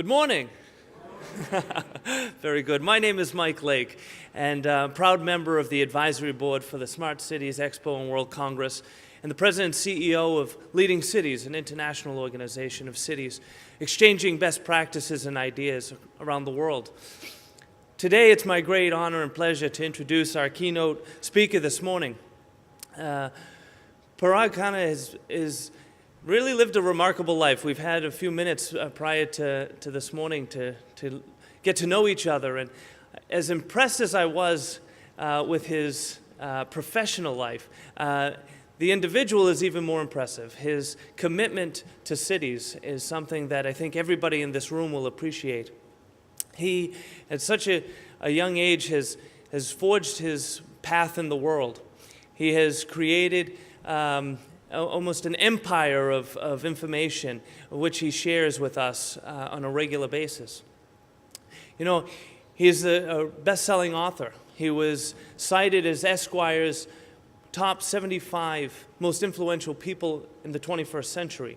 Good morning. Very good. My name is Mike Lake, and proud member of the advisory board for the Smart Cities Expo and World Congress, and the president and CEO of Leading Cities, an international organization of cities exchanging best practices and ideas around the world. Today, it's my great honor and pleasure to introduce our keynote speaker this morning. Parag Khanna has really lived a remarkable life. We've had a few minutes prior to this morning to get to know each other, and as impressed as I was with his professional life, the individual is even more impressive. His commitment to cities is something that I think everybody in this room will appreciate. He, at such a young age, has forged his path in the world. He has created almost an empire of information, which he shares with us on a regular basis. You know, he's a best-selling author. He was cited as Esquire's top 75 most influential people in the 21st century.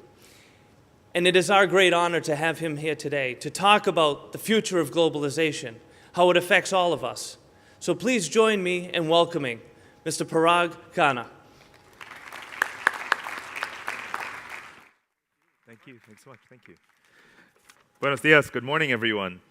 And it is our great honor to have him here today to talk about the future of globalization, how it affects all of us. So please join me in welcoming Mr. Parag Khanna. Thank you. Thanks so much. Thank you. Buenos dias. Good morning, everyone.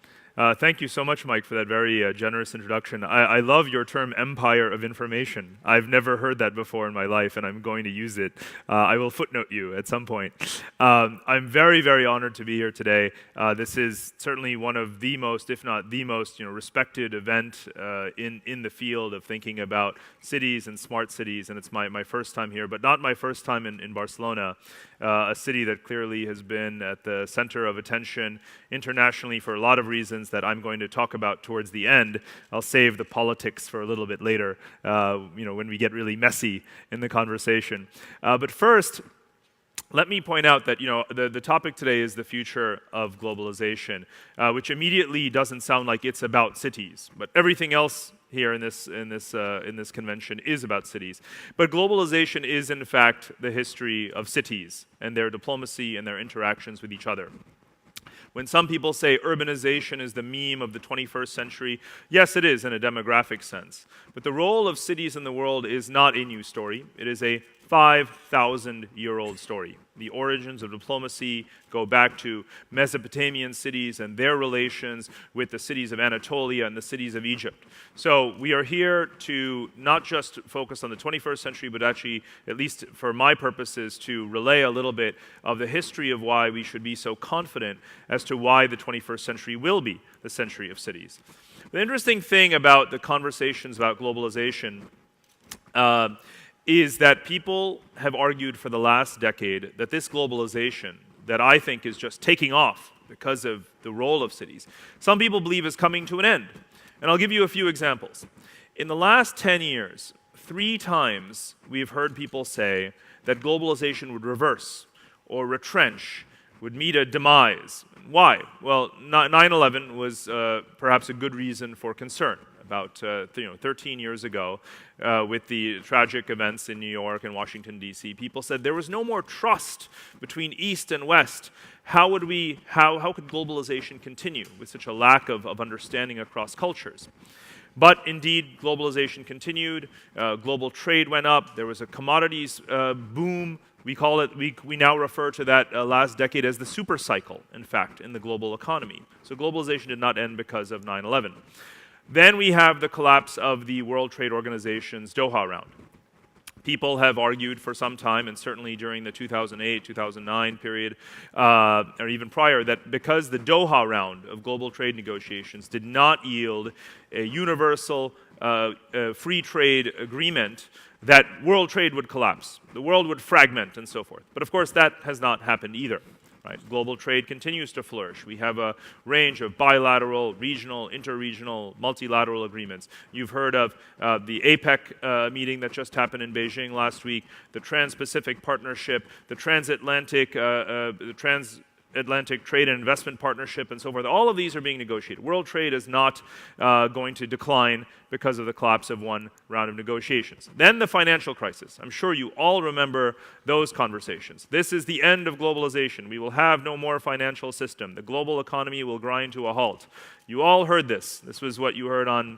Thank you so much, Mike, for that very generous introduction. I love your term, empire of information. I've never heard that before in my life, and I'm going to use it. I will footnote you at some point. I'm very, very honored to be here today. This is certainly one of the most, if not the most, respected event in the field of thinking about cities and smart cities, and it's my first time here, but not my first time in Barcelona, a city that clearly has been at the center of attention internationally for a lot of reasons that I'm going to talk about towards the end. I'll save the politics for a little bit later, when we get really messy in the conversation. But first, let me point out that the topic today is the future of globalization, which immediately doesn't sound like it's about cities, but everything else here in this convention is about cities. But globalization is in fact the history of cities and their diplomacy and their interactions with each other. When some people say urbanization is the meme of the 21st century, yes, it is in a demographic sense. But the role of cities in the world is not a new story. It is a 5,000-year-old story. The origins of diplomacy go back to Mesopotamian cities and their relations with the cities of Anatolia and the cities of Egypt. So we are here to not just focus on the 21st century, but actually, at least for my purposes, to relay a little bit of the history of why we should be so confident as to why the 21st century will be the century of cities. The interesting thing about the conversations about globalization is that people have argued for the last decade that this globalization, that I think is just taking off because of the role of cities, some people believe is coming to an end. And I'll give you a few examples. In the last 10 years, 3 times we've heard people say that globalization would reverse or retrench, would meet a demise. Why? Well, 9/11 was perhaps a good reason for concern. About 13 years ago, with the tragic events in New York and Washington, D.C., people said there was no more trust between East and West. How could globalization continue with such a lack of understanding across cultures? But indeed, globalization continued. Global trade went up. There was a commodities boom. We now refer to that last decade as the super cycle, in fact, in the global economy. So globalization did not end because of 9/11. Then we have the collapse of the World Trade Organization's Doha round. People have argued for some time, and certainly during the 2008, 2009 period, or even prior, that because the Doha round of global trade negotiations did not yield a universal free trade agreement, that world trade would collapse. The world would fragment and so forth. But of course, that has not happened either. Right? Global trade continues to flourish. We have a range of bilateral, regional, interregional, multilateral agreements. You've heard of the APEC meeting that just happened in Beijing last week, the Trans-Pacific Partnership, the Transatlantic, Transatlantic Trade and Investment Partnership and so forth. All of these are being negotiated. World trade is not going to decline because of the collapse of one round of negotiations. Then the financial crisis. I'm sure you all remember those conversations. This is the end of globalization. We will have no more financial system. The global economy will grind to a halt. You all heard this. This was what you heard on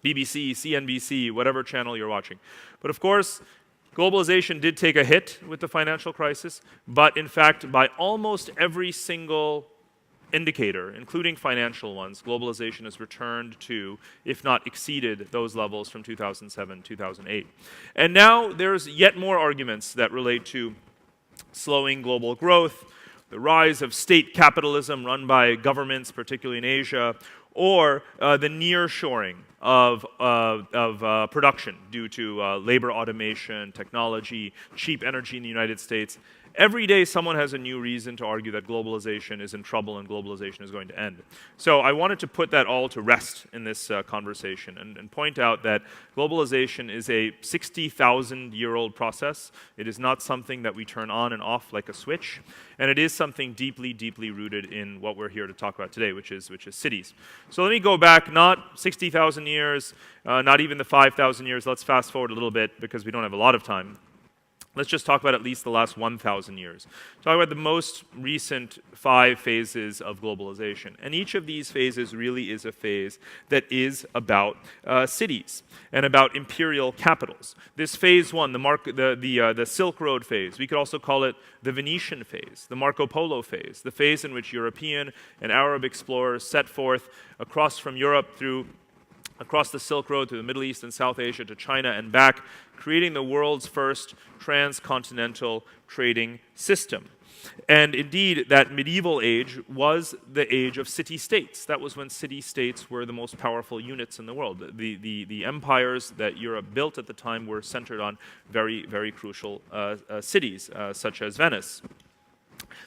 BBC, CNBC, whatever channel you're watching. But of course, globalization did take a hit with the financial crisis, but in fact, by almost every single indicator, including financial ones, globalization has returned to, if not exceeded, those levels from 2007, 2008. And now there's yet more arguments that relate to slowing global growth, the rise of state capitalism run by governments, particularly in Asia, or the nearshoring of production due to labor automation, technology, cheap energy in the United States. Every day someone has a new reason to argue that globalization is in trouble and globalization is going to end. So I wanted to put that all to rest in this conversation and point out that globalization is a 60,000-year-old process. It is not something that we turn on and off like a switch. And it is something deeply, deeply rooted in what we're here to talk about today, which is cities. So let me go back, not 60,000 years, not even the 5,000 years. Let's fast forward a little bit because we don't have a lot of time. Let's just talk about at least the last 1,000 years. Talk about the most recent 5 phases of globalization. And each of these phases really is a phase that is about cities and about imperial capitals. This phase 1, the Silk Road phase, we could also call it the Venetian phase, the Marco Polo phase, the phase in which European and Arab explorers set forth across from Europe across the Silk Road through the Middle East and South Asia to China and back, creating the world's first transcontinental trading system. And indeed, that medieval age was the age of city-states. That was when city-states were the most powerful units in the world. The empires that Europe built at the time were centered on very, very crucial cities, such as Venice.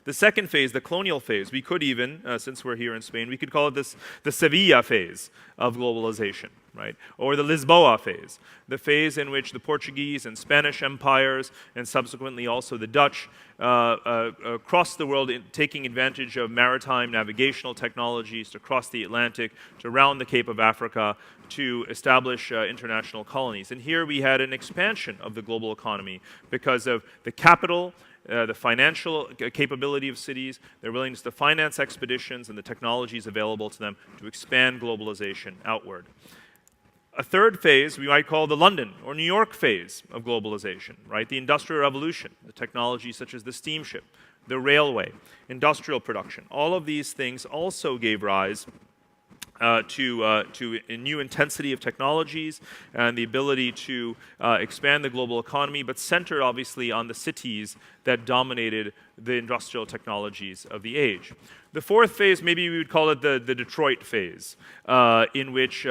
The second phase, the colonial phase, we could even, since we're here in Spain, we could call it the Sevilla phase of globalization, right? Or the Lisboa phase, the phase in which the Portuguese and Spanish empires, and subsequently also the Dutch, crossed the world taking advantage of maritime navigational technologies to cross the Atlantic, to round the Cape of Africa, to establish international colonies. And here we had an expansion of the global economy because of the capital, the financial capability of cities, their willingness to finance expeditions, and the technologies available to them to expand globalization outward. A third phase we might call the London or New York phase of globalization, right? The Industrial Revolution, the technologies such as the steamship, the railway, industrial production. All of these things also gave rise to a new intensity of technologies and the ability to expand the global economy, but centered obviously on the cities that dominated the industrial technologies of the age. The fourth phase, maybe we would call it the Detroit phase, in which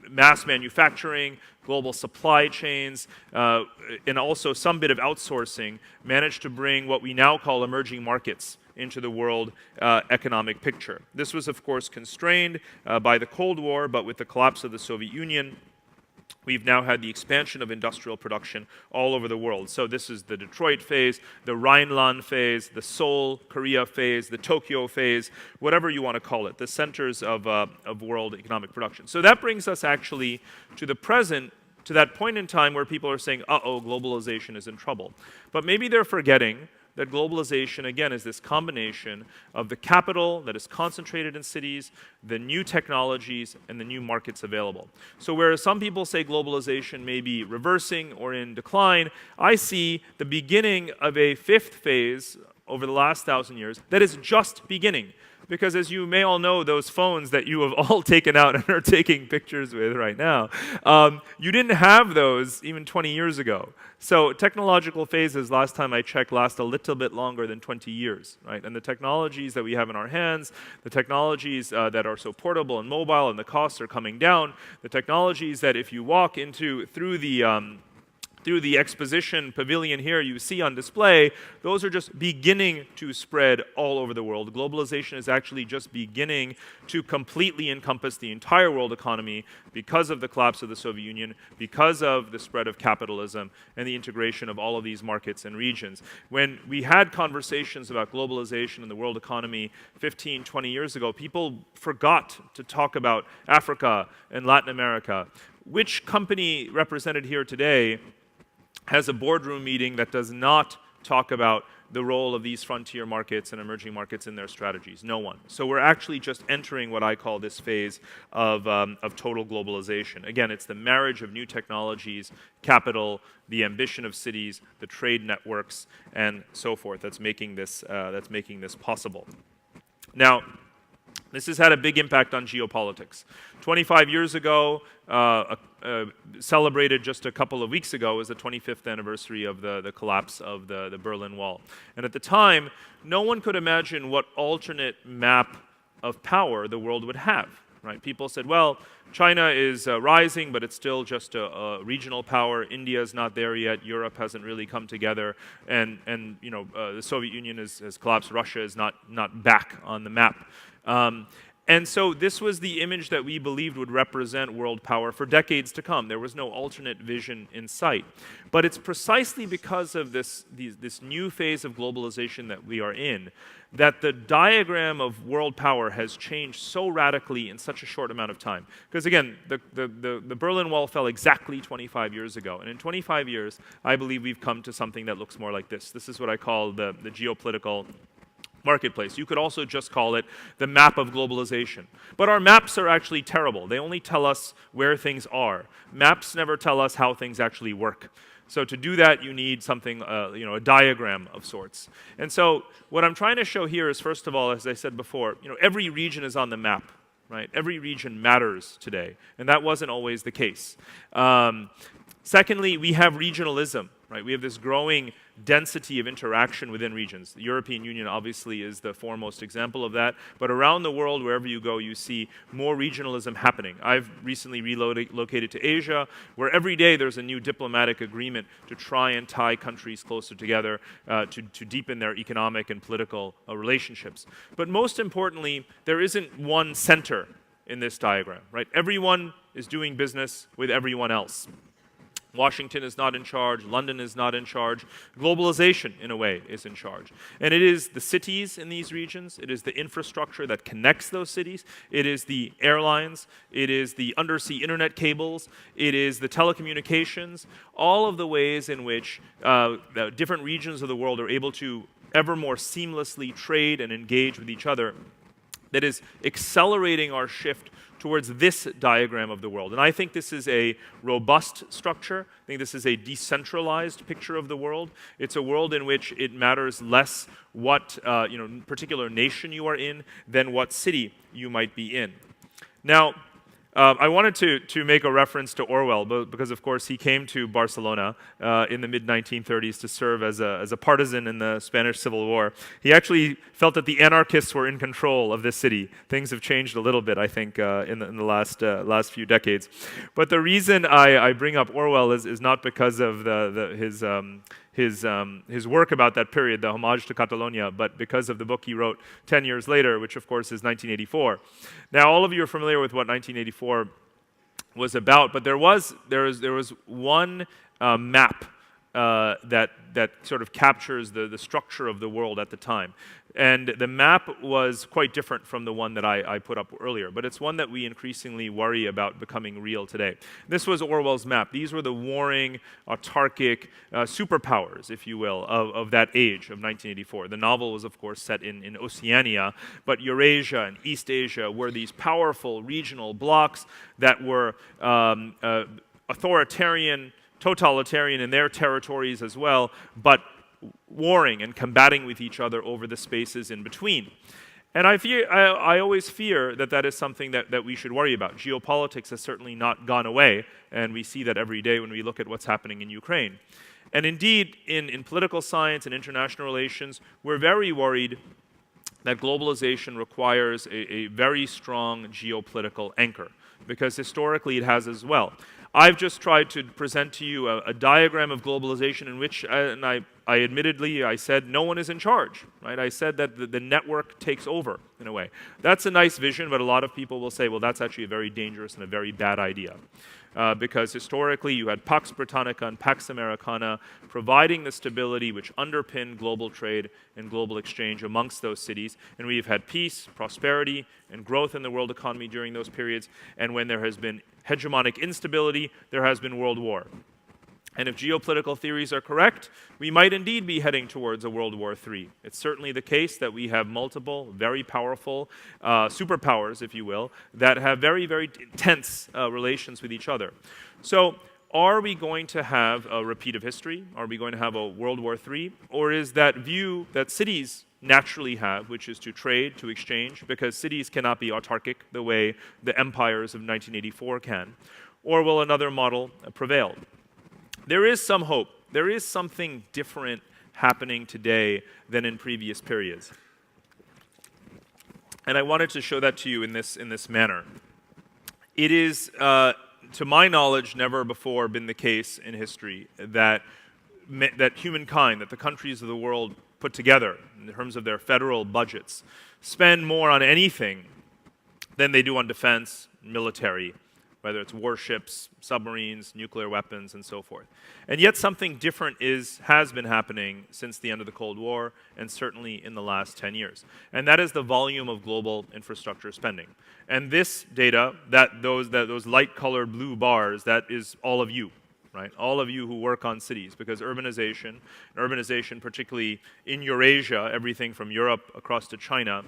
mass manufacturing, global supply chains, and also some bit of outsourcing managed to bring what we now call emerging markets into the world economic picture. This was, of course, constrained by the Cold War, but with the collapse of the Soviet Union, we've now had the expansion of industrial production all over the world. So this is the Detroit phase, the Rhineland phase, the Seoul, Korea phase, the Tokyo phase, whatever you want to call it, the centers of world economic production. So that brings us actually to the present, to that point in time where people are saying, uh-oh, globalization is in trouble. But maybe they're forgetting that globalization, again, is this combination of the capital that is concentrated in cities, the new technologies, and the new markets available. So whereas some people say globalization may be reversing or in decline, I see the beginning of a fifth phase over the last 1,000 years that is just beginning. Because as you may all know, those phones that you have all taken out and are taking pictures with right now, you didn't have those even 20 years ago. So technological phases, last time I checked, last a little bit longer than 20 years, right? And the technologies that we have in our hands, the technologies that are so portable and mobile and the costs are coming down, the technologies that if you walk through the through the exposition pavilion here you see on display, those are just beginning to spread all over the world. Globalization is actually just beginning to completely encompass the entire world economy because of the collapse of the Soviet Union, because of the spread of capitalism and the integration of all of these markets and regions. When we had conversations about globalization and the world economy 15, 20 years ago, people forgot to talk about Africa and Latin America. Which company represented here today has a boardroom meeting that does not talk about the role of these frontier markets and emerging markets in their strategies? No one. So we're actually just entering what I call this phase of total globalization. Again, it's the marriage of new technologies, capital, the ambition of cities, the trade networks, and so forth that's making this possible. Now, this has had a big impact on geopolitics. 25 years ago, celebrated just a couple of weeks ago, was the 25th anniversary of the collapse of the Berlin Wall. And at the time, no one could imagine what alternate map of power the world would have. Right? People said, well, China is rising, but it's still just a regional power. India is not there yet. Europe hasn't really come together. And the Soviet Union has collapsed. Russia is not back on the map. And so this was the image that we believed would represent world power for decades to come. There was no alternate vision in sight. But it's precisely because of this new phase of globalization that we are in that the diagram of world power has changed so radically in such a short amount of time. Because again, the Berlin Wall fell exactly 25 years ago. And in 25 years, I believe we've come to something that looks more like this. This is what I call the geopolitical marketplace. You could also just call it the map of globalization. But our maps are actually terrible. They only tell us where things are. Maps never tell us how things actually work. So to do that, you need something, a diagram of sorts. And so what I'm trying to show here is, first of all, as I said before, every region is on the map. Right? Every region matters today, and that wasn't always the case. Secondly, we have regionalism. Right? We have this growing density of interaction within regions. The European Union obviously is the foremost example of that, but around the world, wherever you go, you see more regionalism happening. I've recently relocated to Asia, where every day there's a new diplomatic agreement to try and tie countries closer together to deepen their economic and political relationships. But most importantly, there isn't one center in this diagram. Right? Everyone is doing business with everyone else. Washington is not in charge. London is not in charge. Globalization, in a way, is in charge. And it is the cities in these regions. It is the infrastructure that connects those cities. It is the airlines. It is the undersea internet cables. It is the telecommunications. All of the ways in which the different regions of the world are able to ever more seamlessly trade and engage with each other that is accelerating our shift towards this diagram of the world. And I think this is a robust structure. I think this is a decentralized picture of the world. It's a world in which it matters less what particular nation you are in than what city you might be in. Now, I wanted to make a reference to Orwell because, of course, he came to Barcelona in the mid-1930s to serve as a partisan in the Spanish Civil War. He actually felt that the anarchists were in control of this city. Things have changed a little bit, I think, in the last few decades. But the reason I bring up Orwell is not because of his work about that period, the Homage to Catalonia, but because of the book he wrote 10 years later, which of course is 1984. Now, all of you are familiar with what 1984 was about, but there was one map that sort of captures the structure of the world at the time. And the map was quite different from the one that I put up earlier, but it's one that we increasingly worry about becoming real today. This was Orwell's map. These were the warring, autarkic superpowers, if you will, of that age of 1984. The novel was, of course, set in Oceania, but Eurasia and East Asia were these powerful regional blocs that were authoritarian, totalitarian in their territories as well, but warring and combating with each other over the spaces in between. And I always fear that is something that we should worry about. Geopolitics has certainly not gone away, and we see that every day when we look at what's happening in Ukraine. And indeed, in political science and international relations, we're very worried that globalization requires a very strong geopolitical anchor, because historically it has as well. I've just tried to present to you a diagram of globalization in which, and I admittedly, I said no one is in charge, right? I said that the network takes over, in a way. That's a nice vision, but a lot of people will say, well, that's actually a very dangerous and a very bad idea. Because historically, you had Pax Britannica and Pax Americana providing the stability which underpinned global trade and global exchange amongst those cities. And we've had peace, prosperity, and growth in the world economy during those periods. And when there has been hegemonic instability, there has been world war. And if geopolitical theories are correct, we might indeed be heading towards a World War III. It's certainly the case that we have multiple, very powerful superpowers, if you will, that have very, very tense relations with each other. So are we going to have a repeat of history? Are we going to have a World War III? Or is that view that cities naturally have, which is to trade, to exchange, because cities cannot be autarkic the way the empires of 1984 can? Or will another model prevail? There is some hope. There is something different happening today than in previous periods. And I wanted to show that to you in this manner. It is, to my knowledge, never before been the case in history that humankind, that the countries of the world put together in terms of their federal budgets, spend more on anything than they do on defense, military, whether it's warships, submarines, nuclear weapons, and so forth. And yet something different has been happening since the end of the Cold War, and certainly in the last 10 years. And that is the volume of global infrastructure spending. And this data, those light-colored blue bars, that is all of you, right? All of you who work on cities, because urbanization particularly in Eurasia, everything from Europe across to China,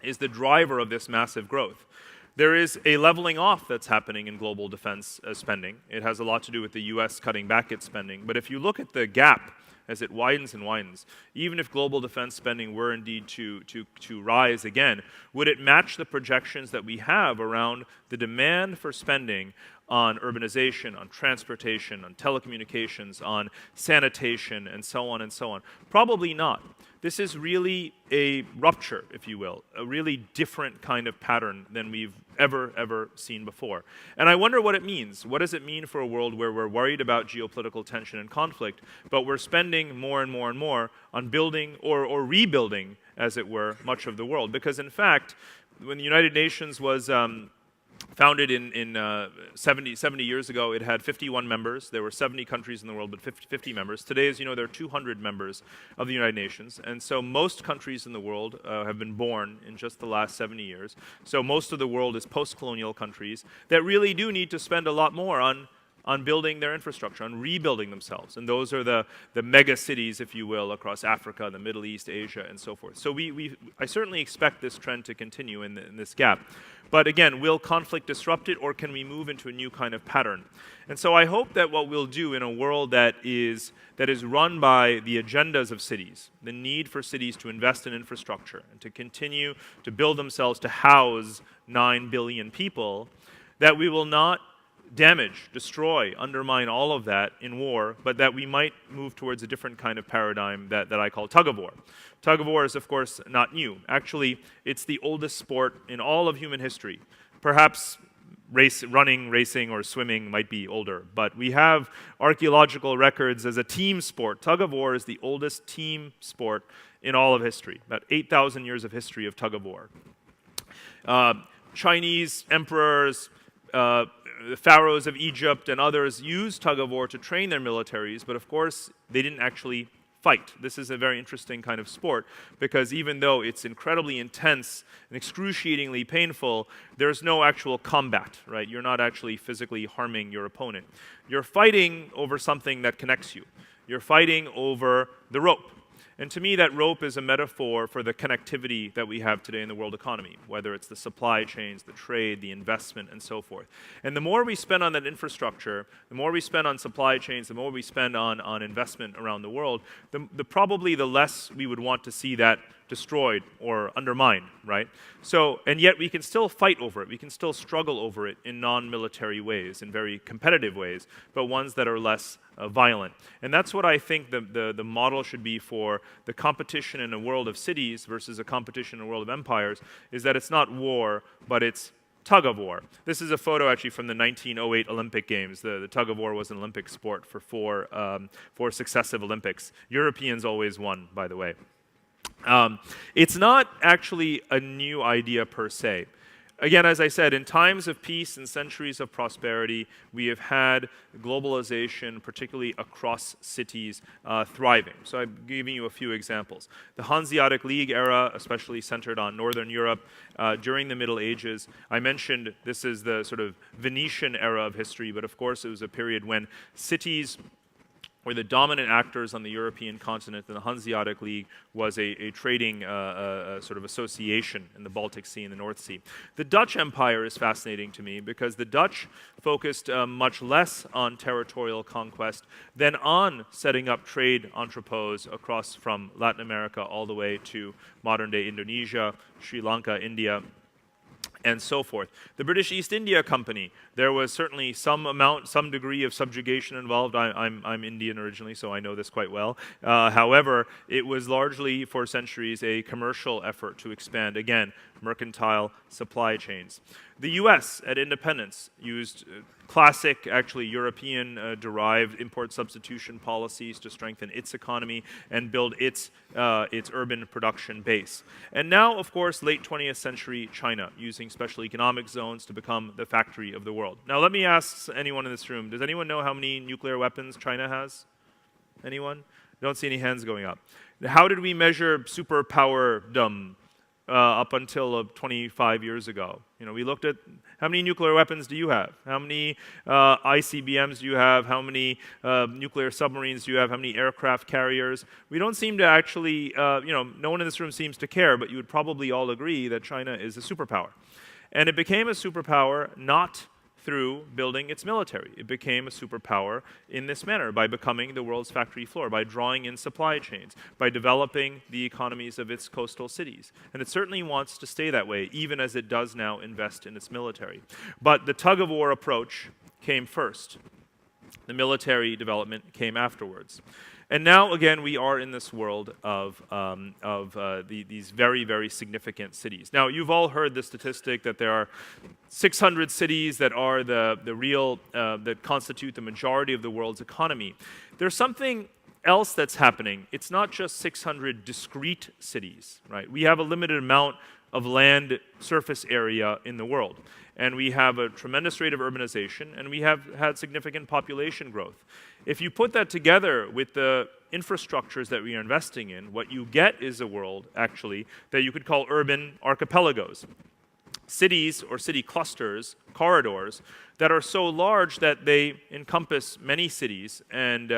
is the driver of this massive growth. There is a leveling off that's happening in global defense spending. It has a lot to do with the US cutting back its spending. But if you look at the gap as it widens and widens, even if global defense spending were indeed to rise again, would it match the projections that we have around the demand for spending on urbanization, on transportation, on telecommunications, on sanitation, and so on and so on? Probably not. This is really a rupture, if you will, a really different kind of pattern than we've ever seen before. And I wonder what it means. What does it mean for a world where we're worried about geopolitical tension and conflict, but we're spending more and more and more on building or rebuilding, as it were, much of the world? Because in fact, when the United Nations was founded in 70 years ago, it had 51 members. There were 70 countries in the world, but 50 members. Today, as you know, there are 200 members of the United Nations. And so most countries in the world have been born in just the last 70 years. So most of the world is post-colonial countries that really do need to spend a lot more on building their infrastructure, on rebuilding themselves. And those are the mega cities, if you will, across Africa, the Middle East, Asia, and so forth. So I certainly expect this trend to continue in this gap. But again, will conflict disrupt it, or can we move into a new kind of pattern? And so I hope that what we'll do in a world that is run by the agendas of cities, the need for cities to invest in infrastructure and to continue to build themselves to house 9 billion people, that we will not damage, destroy, undermine all of that in war, but that we might move towards a different kind of paradigm that I call tug of war. Tug of war is, of course, not new. Actually, it's the oldest sport in all of human history. Perhaps running, racing, or swimming might be older, but we have archaeological records as a team sport. Tug of war is the oldest team sport in all of history, about 8,000 years of history of tug of war. Chinese emperors, the pharaohs of Egypt and others used tug of war to train their militaries, but of course they didn't actually fight. This is a very interesting kind of sport, because even though it's incredibly intense and excruciatingly painful, there's no actual combat, right? You're not actually physically harming your opponent. You're fighting over something that connects you. You're fighting over the rope. And to me, that rope is a metaphor for the connectivity that we have today in the world economy, whether it's the supply chains, the trade, the investment, and so forth. And the more we spend on that infrastructure, the more we spend on supply chains, the more we spend on investment around the world, probably the less we would want to see that destroyed or undermined, right? So, and yet we can still fight over it. We can still struggle over it in non-military ways, in very competitive ways, but ones that are less violent. And that's what I think the model should be for the competition in a world of cities versus a competition in a world of empires, is that it's not war, but it's tug of war. This is a photo actually from the 1908 Olympic Games. The tug of war was an Olympic sport for four successive Olympics. Europeans always won, by the way. It's not actually a new idea per se. Again, as I said, in times of peace and centuries of prosperity, we have had globalization, particularly across cities, thriving. So I'm giving you a few examples. The Hanseatic League era, especially centered on Northern Europe, during the Middle Ages. I mentioned this is the sort of Venetian era of history, but of course it was a period when cities were the dominant actors on the European continent, and the Hanseatic League was a trading sort of association in the Baltic Sea and the North Sea. The Dutch Empire is fascinating to me because the Dutch focused much less on territorial conquest than on setting up trade entrepôts across from Latin America all the way to modern-day Indonesia, Sri Lanka, India, and so forth. The British East India Company, there was certainly some degree of subjugation involved. I'm Indian originally, so I know this quite well. However, it was largely for centuries a commercial effort to expand, again, mercantile supply chains. The US at independence used classic, actually European-derived import substitution policies to strengthen its economy and build its urban production base. And now, of course, late 20th century China, using special economic zones to become the factory of the world. Now, let me ask anyone in this room, does anyone know how many nuclear weapons China has? Anyone? Don't see any hands going up. How did we measure superpowerdom up until 25 years ago? You know, we looked at how many nuclear weapons do you have? How many ICBMs do you have? How many nuclear submarines do you have? How many aircraft carriers? We don't seem to actually, no one in this room seems to care, but you would probably all agree that China is a superpower. And it became a superpower not through building its military. It became a superpower in this manner, by becoming the world's factory floor, by drawing in supply chains, by developing the economies of its coastal cities. And it certainly wants to stay that way, even as it does now invest in its military. But the tug-of-war approach came first. The military development came afterwards. And now, again, we are in this world of these very, very significant cities. Now, you've all heard the statistic that there are 600 cities that are that constitute the majority of the world's economy. There's something else that's happening. It's not just 600 discrete cities, right? We have a limited amount of land surface area in the world. And we have a tremendous rate of urbanization, and we have had significant population growth. If you put that together with the infrastructures that we are investing in, what you get is a world, actually, that you could call urban archipelagos. Cities or city clusters, corridors, that are so large that they encompass many cities and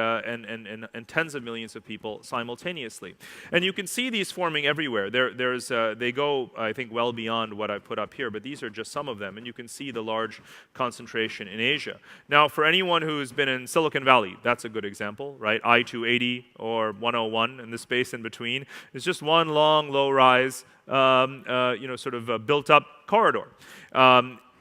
tens of millions of people simultaneously. And you can see these forming everywhere. They go, I think, well beyond what I put up here, but these are just some of them. And you can see the large concentration in Asia. Now, for anyone who's been in Silicon Valley, that's a good example, right? I-280 or 101 and the space in between is just one long, low-rise, sort of built-up corridor.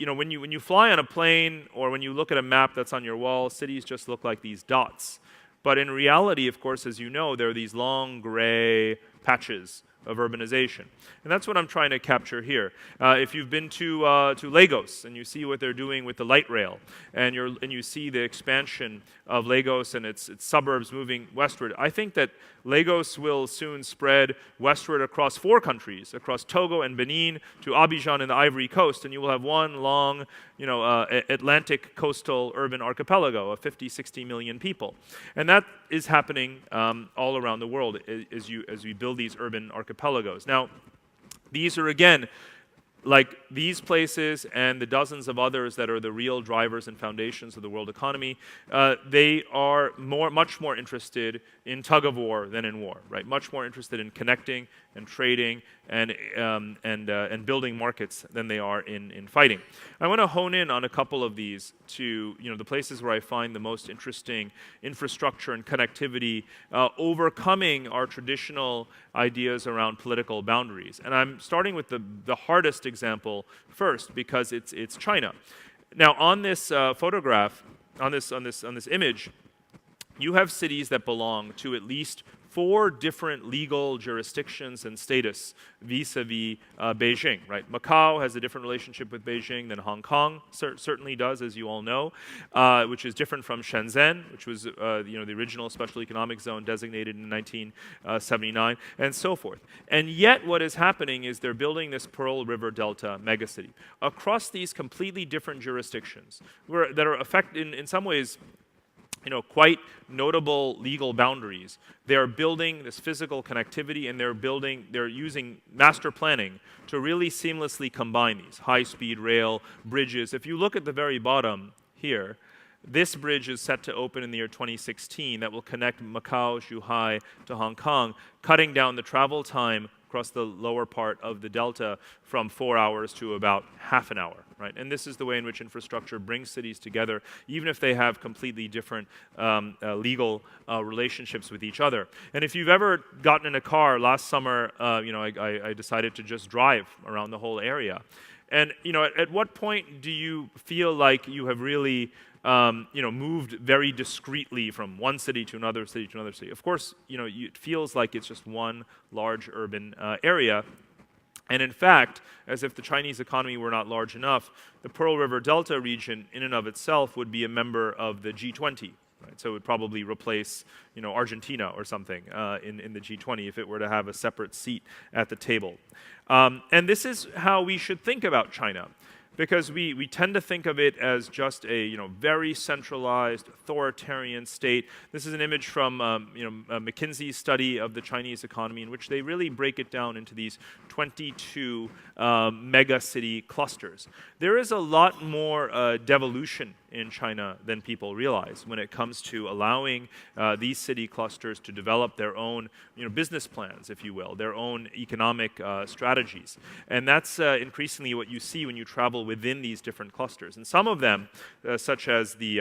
When you fly on a plane or when you look at a map that's on your wall, cities just look like these dots. But in reality, of course, as you know, there are these long gray patches of urbanization. And that's what I'm trying to capture here. If you've been to Lagos and you see what they're doing with the light rail, and you see the expansion of Lagos and its suburbs moving westward, I think that Lagos will soon spread westward across 4 countries, across Togo and Benin to Abidjan and the Ivory Coast, and you will have one long, Atlantic coastal urban archipelago of 50, 60 million people. And that is happening all around the world as we build these urban archipelagos. Now, these are, again, like these places and the dozens of others that are the real drivers and foundations of the world economy, they are much more interested in tug-of-war than in war, right? Much more interested in connecting and trading and building markets than they are in fighting. I want to hone in on a couple of these to the places where I find the most interesting infrastructure and connectivity overcoming our traditional ideas around political boundaries. And I'm starting with the hardest example first because it's China. Now, on this photograph, on this image, you have cities that belong to at least 4 different legal jurisdictions and status vis-a-vis Beijing, right? Macau has a different relationship with Beijing than Hong Kong certainly does, as you all know, which is different from Shenzhen, which was the original special economic zone designated in 1979, and so forth. And yet what is happening is they're building this Pearl River Delta megacity across these completely different jurisdictions that are in some ways quite notable legal boundaries. They are building this physical connectivity, and they're using master planning to really seamlessly combine these high-speed rail, bridges. If you look at the very bottom here, this bridge is set to open in the year 2016 that will connect Macau, Zhuhai to Hong Kong, cutting down the travel time across the lower part of the delta from 4 hours to about half an hour, right? And this is the way in which infrastructure brings cities together, even if they have completely different legal relationships with each other. And if you've ever gotten in a car last summer, I decided to just drive around the whole area. And at what point do you feel like you have really moved very discreetly from one city to another city to another city? Of course, it feels like it's just one large urban area. And in fact, as if the Chinese economy were not large enough, the Pearl River Delta region in and of itself would be a member of the G20. Right? So it would probably replace Argentina or something in the G20 if it were to have a separate seat at the table. And this is how we should think about China, because we tend to think of it as just a very centralized, authoritarian state. This is an image from McKinsey's study of the Chinese economy, in which they really break it down into these 22 mega city clusters. There is a lot more devolution in China than people realize when it comes to allowing these city clusters to develop their own business plans, if you will, their own economic strategies. And that's increasingly what you see when you travel within these different clusters. And some of them, such as the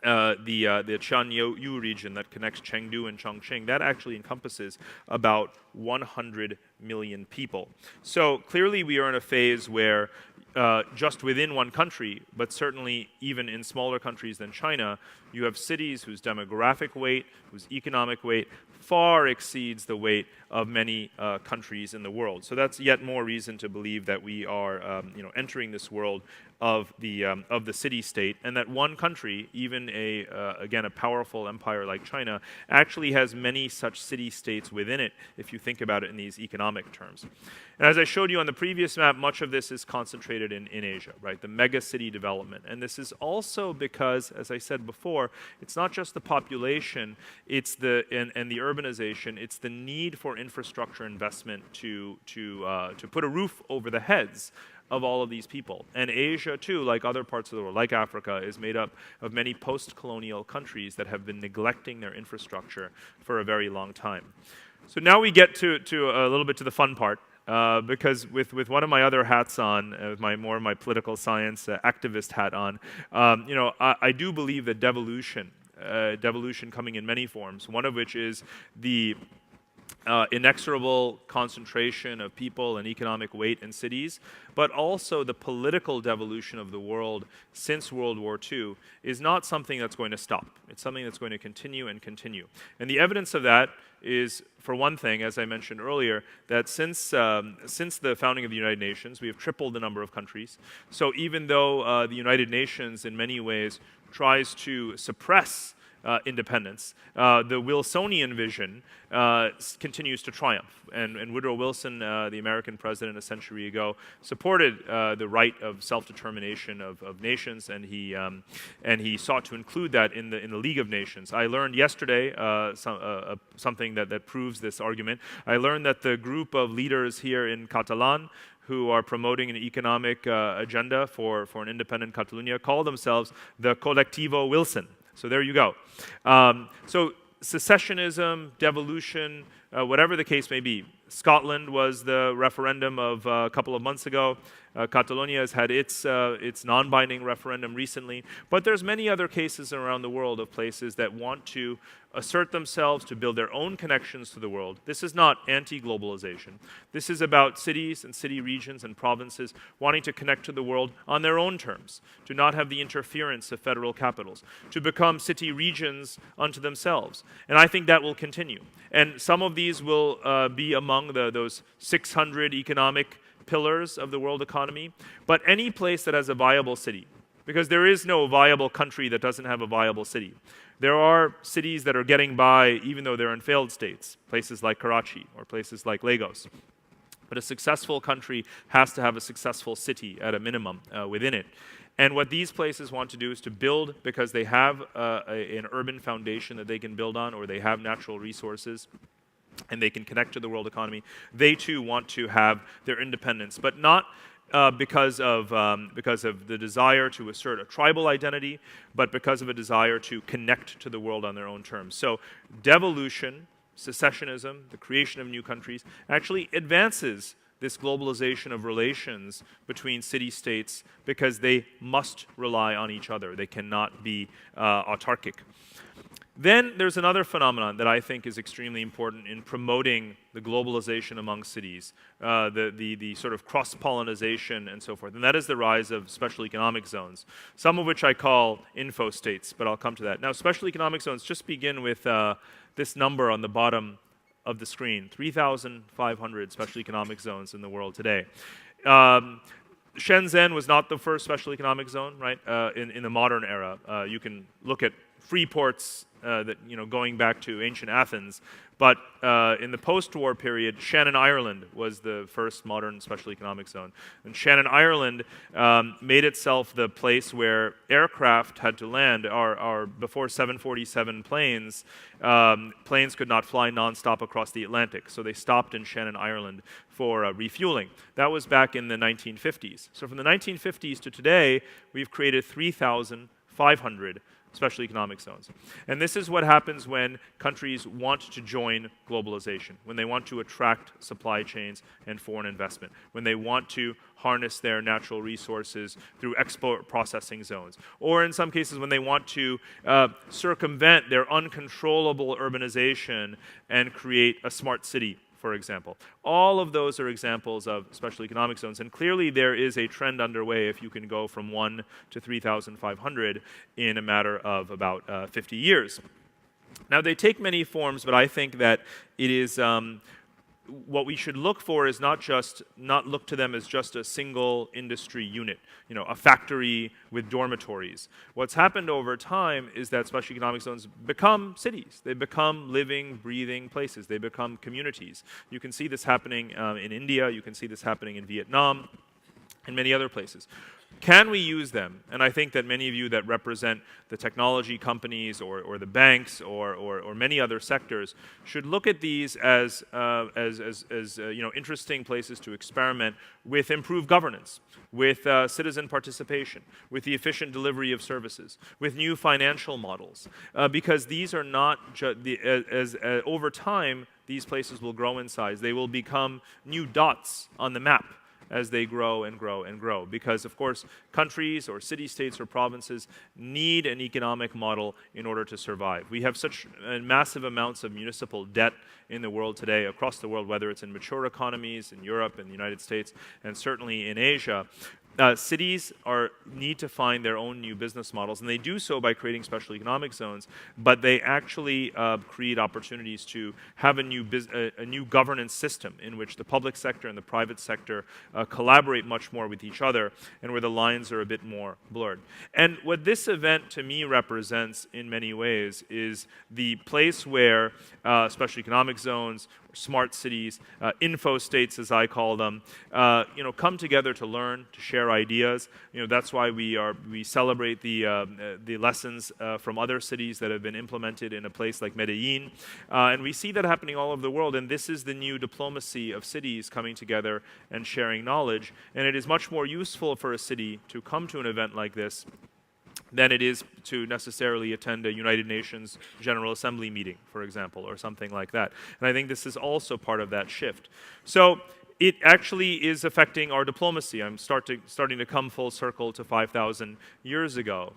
Qianyu region that connects Chengdu and Chongqing, that actually encompasses about 100 million people. So clearly we are in a phase where just within one country, but certainly even in smaller countries than China, you have cities whose demographic weight, whose economic weight far exceeds the weight of many countries in the world. So that's yet more reason to believe that we are entering this world of the city-state, and that one country, even again a powerful empire like China, actually has many such city-states within it if you think about it in these economic terms. And as I showed you on the previous map, much of this is concentrated in Asia, right? The mega city development. And this is also because, as I said before, it's not just the population, it's and the urbanization, it's the need for infrastructure investment to put a roof over the heads of all of these people. And Asia, too, like other parts of the world, like Africa, is made up of many post-colonial countries that have been neglecting their infrastructure for a very long time. So now we get to a little bit to the fun part. Because with one of my other hats on, with more of my political science activist hat on, I do believe that devolution coming in many forms, one of which is the inexorable concentration of people and economic weight in cities, but also the political devolution of the world since World War II is not something that's going to stop. It's something that's going to continue and continue. And the evidence of that is, for one thing, as I mentioned earlier, that since the founding of the United Nations, we have tripled the number of countries. So even though the United Nations in many ways tries to suppress independence, the Wilsonian vision continues to triumph. And Woodrow Wilson, the American president a century ago, supported the right of self-determination of nations, and he sought to include that in the League of Nations. I learned yesterday something that proves this argument. I learned that the group of leaders here in Catalan who are promoting an economic agenda for an independent Catalonia call themselves the Colectivo Wilson. So there you go. So secessionism, devolution, whatever the case may be. Scotland was the referendum of a couple of months ago. Catalonia has had its non-binding referendum recently. But there's many other cases around the world of places that want to assert themselves, to build their own connections to the world. This is not anti-globalization. This is about cities and city regions and provinces wanting to connect to the world on their own terms, to not have the interference of federal capitals, to become city regions unto themselves. And I think that will continue. And some of these will be among those 600 economic pillars of the world economy. But any place that has a viable city, because there is no viable country that doesn't have a viable city. There are cities that are getting by even though they're in failed states, places like Karachi or places like Lagos. But a successful country has to have a successful city at a minimum within it. And what these places want to do is to build, because they have an urban foundation that they can build on, or they have natural resources, and they can connect to the world economy. They too want to have their independence, but not because of the desire to assert a tribal identity, but because of a desire to connect to the world on their own terms. So devolution, secessionism, the creation of new countries, actually advances this globalization of relations between city-states because they must rely on each other. They cannot be autarkic. Then there's another phenomenon that I think is extremely important in promoting the globalization among cities, the sort of cross-pollinization and so forth, and that is the rise of special economic zones, some of which I call info states, but I'll come to that. Now, special economic zones just begin with this number on the bottom of the screen, 3,500 special economic zones in the world today. Shenzhen was not the first special economic zone, right? In the modern era, you can look at free ports that going back to ancient Athens, but in the post-war period, Shannon, Ireland was the first modern special economic zone. And Shannon, Ireland made itself the place where aircraft had to land. Before 747 planes, planes could not fly nonstop across the Atlantic, so they stopped in Shannon, Ireland for refueling. That was back in the 1950s. So from the 1950s to today, we've created 3,500 special economic zones. And this is what happens when countries want to join globalization, when they want to attract supply chains and foreign investment, when they want to harness their natural resources through export processing zones, or in some cases when they want to circumvent their uncontrollable urbanization and create a smart city, for example. All of those are examples of special economic zones, and clearly there is a trend underway if you can go from 1 to 3,500 in a matter of about 50 years. Now, they take many forms, but I think that it is what we should look for is not look to them as just a single industry unit, a factory with dormitories. What's happened over time is that special economic zones become cities. They become living, breathing places. They become communities. You can see this happening in India. You can see this happening in Vietnam and many other places. Can we use them? And I think that many of you that represent the technology companies or the banks or many other sectors should look at these as interesting places to experiment with improved governance, with citizen participation, with the efficient delivery of services, with new financial models, because these are not over time these places will grow in size. They will become new dots on the map as they grow and grow and grow. Because, of course, countries or city-states or provinces need an economic model in order to survive. We have such massive amounts of municipal debt in the world today, across the world, whether it's in mature economies, in Europe, in the United States, and certainly in Asia. Cities need to find their own new business models, and they do so by creating special economic zones, but they actually create opportunities to have a new governance system in which the public sector and the private sector collaborate much more with each other, and where the lines are a bit more blurred. And what this event to me represents in many ways is the place where special economic zones, smart cities, info states as I call them, come together to learn, to share ideas. That's why we celebrate the lessons from other cities that have been implemented in a place like Medellin, and we see that happening all over the world. And this is the new diplomacy of cities coming together and sharing knowledge. And it is much more useful for a city to come to an event like this than it is to necessarily attend a United Nations General Assembly meeting, for example, or something like that. And I think this is also part of that shift. So it actually is affecting our diplomacy. I'm starting to come full circle to 5,000 years ago,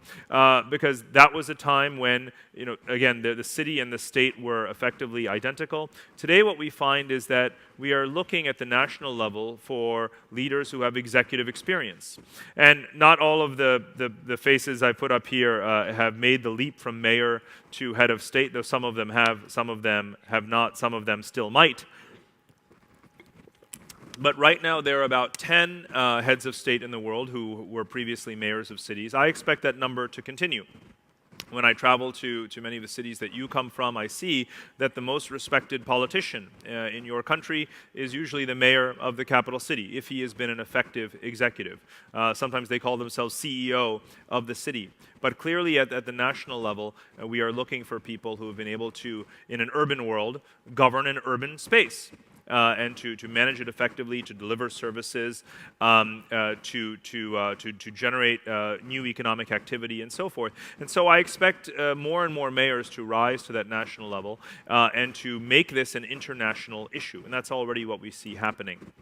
because that was a time when, again, the city and the state were effectively identical. Today what we find is that we are looking at the national level for leaders who have executive experience. And not all of the faces I put up here have made the leap from mayor to head of state, though some of them have, some of them have not, some of them still might. But right now, there are about 10 heads of state in the world who were previously mayors of cities. I expect that number to continue. When I travel to many of the cities that you come from, I see that the most respected politician in your country is usually the mayor of the capital city, if he has been an effective executive. Sometimes they call themselves CEO of the city. But clearly at the national level, we are looking for people who have been able to, in an urban world, govern an urban space. And to manage it effectively, to deliver services, to generate new economic activity, and so forth. And so I expect more and more mayors to rise to that national level and to make this an international issue. And that's already what we see happening.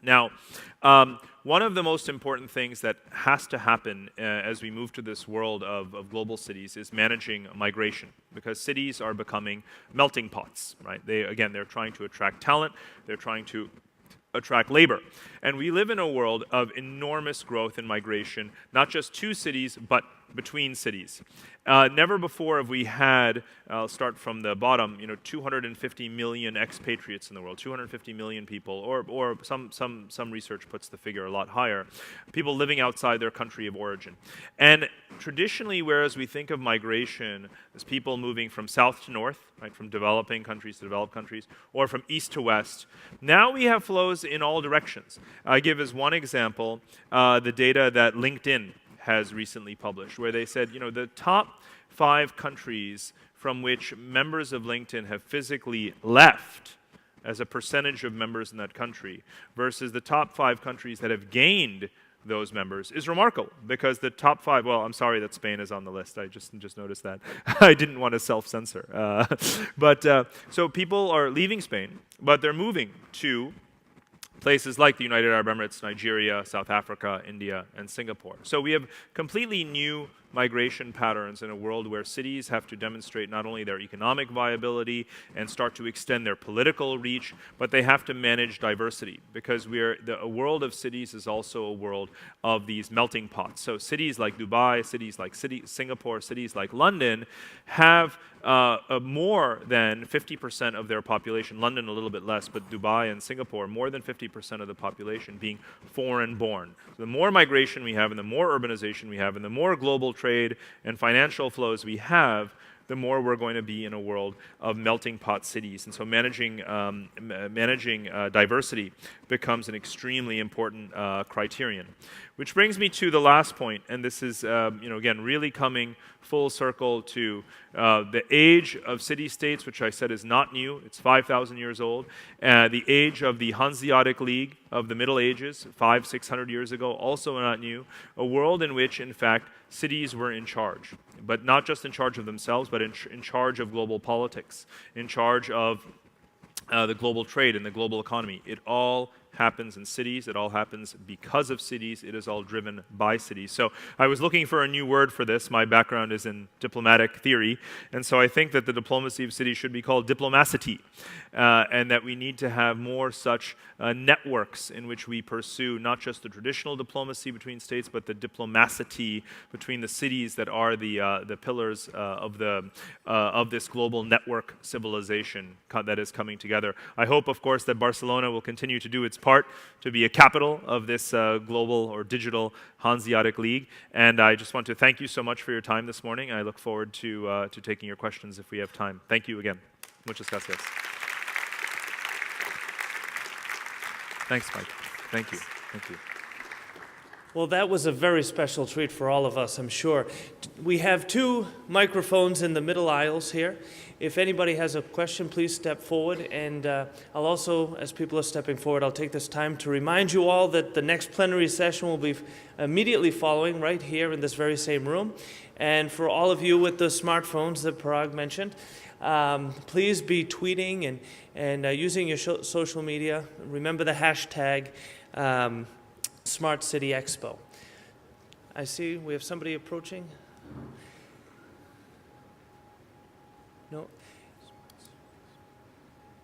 Now, one of the most important things that has to happen as we move to this world of global cities is managing migration, because cities are becoming melting pots, right? They're trying to attract talent, they're trying to attract labor. And we live in a world of enormous growth in migration, not just to cities, but between cities. Never before have we had, I'll start from the bottom, 250 million expatriates in the world, 250 million people, or some research puts the figure a lot higher, people living outside their country of origin. And traditionally, whereas we think of migration as people moving from south to north, right, from developing countries to developed countries, or from east to west, now we have flows in all directions. I give as one example the data that LinkedIn has recently published, where they said, the top 5 countries from which members of LinkedIn have physically left as a percentage of members in that country versus the top 5 countries that have gained those members is remarkable, because the top 5, well, I'm sorry that Spain is on the list. I just noticed that. I didn't want to self-censor. So people are leaving Spain, but they're moving to places like the United Arab Emirates, Nigeria, South Africa, India, and Singapore. So we have completely new migration patterns in a world where cities have to demonstrate not only their economic viability and start to extend their political reach, but they have to manage diversity, because a world of cities is also a world of these melting pots. So cities like Dubai, cities like Singapore, cities like London have more than 50% of their population, London a little bit less, but Dubai and Singapore, more than 50% of the population being foreign-born. So the more migration we have, and the more urbanization we have, and the more global trade and financial flows we have, the more we're going to be in a world of melting pot cities. And so managing diversity becomes an extremely important criterion. Which brings me to the last point, and this is, again, really coming full circle to the age of city-states, which I said is not new. It's 5,000 years old. The age of the Hanseatic League of the Middle Ages, 500-600 years ago, also not new. A world in which, in fact, cities were in charge, but not just in charge of themselves, but in charge of global politics, in charge of the global trade and the global economy. It all happens in cities. It all happens because of cities. It is all driven by cities. So I was looking for a new word for this. My background is in diplomatic theory. And so I think that the diplomacy of cities should be called diplomacity, and that we need to have more such networks in which we pursue not just the traditional diplomacy between states, but the diplomacity between the cities that are the pillars of this global network civilization that is coming together. I hope, of course, that Barcelona will continue to do its part to be a capital of this global or digital Hanseatic League. And I just want to thank you so much for your time this morning. I look forward to taking your questions if we have time. Thank you again. Muchas gracias. Thanks, Mike. Thank you. Thank you. Well, that was a very special treat for all of us, I'm sure. We have 2 microphones in the middle aisles here. If anybody has a question, please step forward. And I'll also, as people are stepping forward, I'll take this time to remind you all that the next plenary session will be immediately following right here in this very same room. And for all of you with the smartphones that Parag mentioned, please be tweeting and using your social media. Remember the hashtag Smart City Expo. I see we have somebody approaching. No?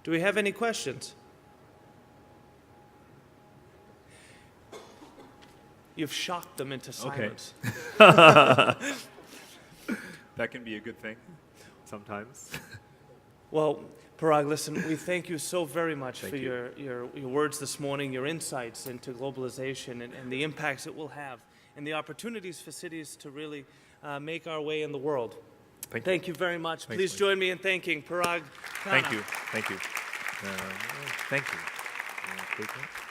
Do we have any questions? You've shocked them into silence. Okay. That can be a good thing sometimes. Well, Parag, listen, we thank you so very much for you. your words this morning, your insights into globalization and the impacts it will have, and the opportunities for cities to really make our way in the world. Thank you very much. Thanks, Please Mike. join me in thanking Parag Khanna. Thank you. Thank you. Thank you.